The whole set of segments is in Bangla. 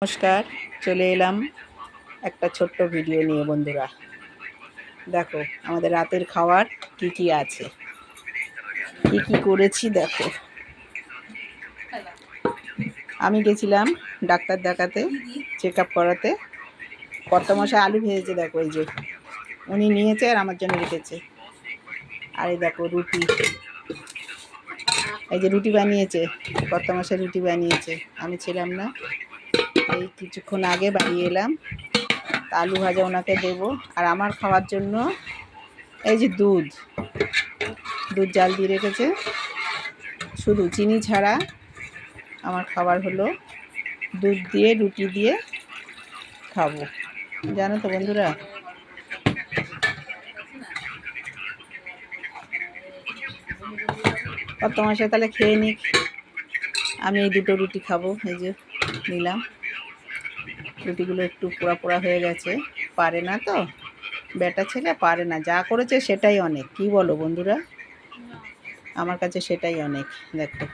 নমস্কার, চলে এলাম একটা ছোট্ট ভিডিও নিয়ে। বন্ধুরা দেখো আমাদের রাতের খাবার কি কি আছে, কি কি করেছি দেখো। আমি গেছিলাম ডাক্তার দেখাতে, চেক আপ করাতে। কর্তামশাই আলু ভেজেছে দেখো, এই যে উনি নিয়েছে আর আমার জন্য রেখেছে। আর এই দেখো রুটি, এই যে রুটি বানিয়েছে কর্তামশাই, রুটি বানিয়েছে। আমি ছিলাম না, এই কিছুক্ষণ আগে বাড়িয়ে এলাম। আলু ভাজা ওনাকে দেবো। আর আমার খাওয়ার জন্য এই যে দুধ জাল দিয়ে রেখেছে, শুধু চিনি ছাড়া। আমার খাবার হলো দুধ দিয়ে রুটি দিয়ে খাবো, জানো তো বন্ধুরা। কত মাসে তাহলে খেয়ে নিক, আমি এই দুটো রুটি খাবো। এই যে নিলাম, রুটিগুলো একটু পোড়া পোড়া হয়ে গেছে। পারে না তো, বেটা ছেলে পারে না, যা করেছে সেটাই অনেক। কি বলো বন্ধুরা, আমার কাছে সেটাই অনেক। দেখো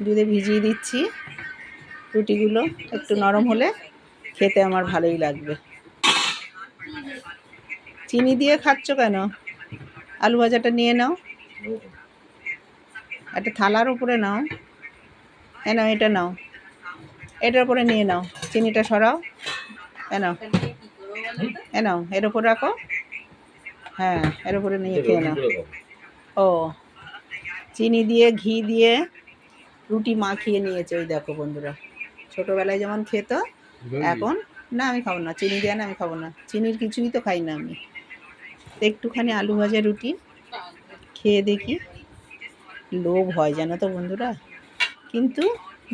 দুধে ভিজিয়ে দিচ্ছি, রুটিগুলো একটু নরম হলে খেতে আমার ভালোই লাগবে। চিনি দিয়ে খাচ্ছ কেন? আলু ভাজাটা নিয়ে নাও, একটা থালার উপরে নাও। নাও, এটা নাও, এটার উপরে নিয়ে নাও। চিনিটা সরাও, নাও, নাও, এর উপর রাখো। হ্যাঁ, এর উপরে নিয়ে খেয়ে নাও। ও, চিনি দিয়ে ঘি দিয়ে রুটি মাখিয়ে নিয়েছে। ওই দেখো বন্ধুরা, ছোটোবেলায় যেমন খেত, এখন না আমি খাবো না, চিনি দিয়ে না, আমি খাবো না, চিনির কিছুই তো খাই না আমি। একটুখানি আলু ভাজা রুটি খেয়ে দেখি, লোভ হয় জানো তো বন্ধুরা। কিন্তু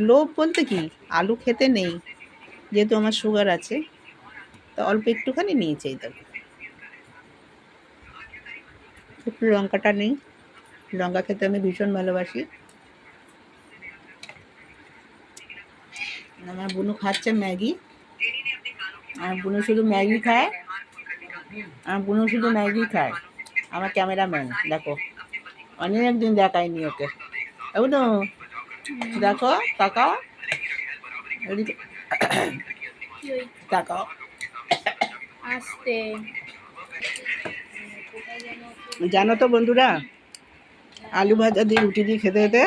লোভ বলতে কি, আলু খেতে নেই, যেহেতু আমার সুগার আছে, তো অল্প একটুখানি নিয়েছে। এই দেখো একটু লঙ্কাটা নেই, লঙ্কা খেতে আমি ভীষণ ভালোবাসি। আমার বুনু খাচ্ছে ম্যাগি, আর বুনু শুধু ম্যাগি খায়, আমার ক্যামেরাম্যান দেখো, অনেক দিন দেখায়নি ওকে। বুনু দেখো, তাকাও, এদিকে তাকাও। জানো তো বন্ধুরা, আলু ভাজা দিয়ে রুটি দিয়ে খেতে খেতে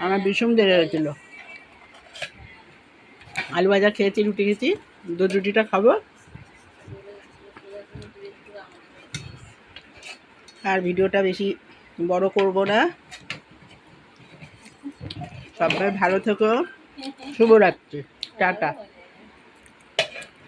আমার ভীষণ দেরি হয়েছিল। আলু ভাজা খেয়েছি, রুটি খেয়েছি, দুধ রুটিটা খাবো। আর ভিডিওটা বেশি বড় করব না। সবাই ভালো থেকো, শুভরাত্রি, টাটা।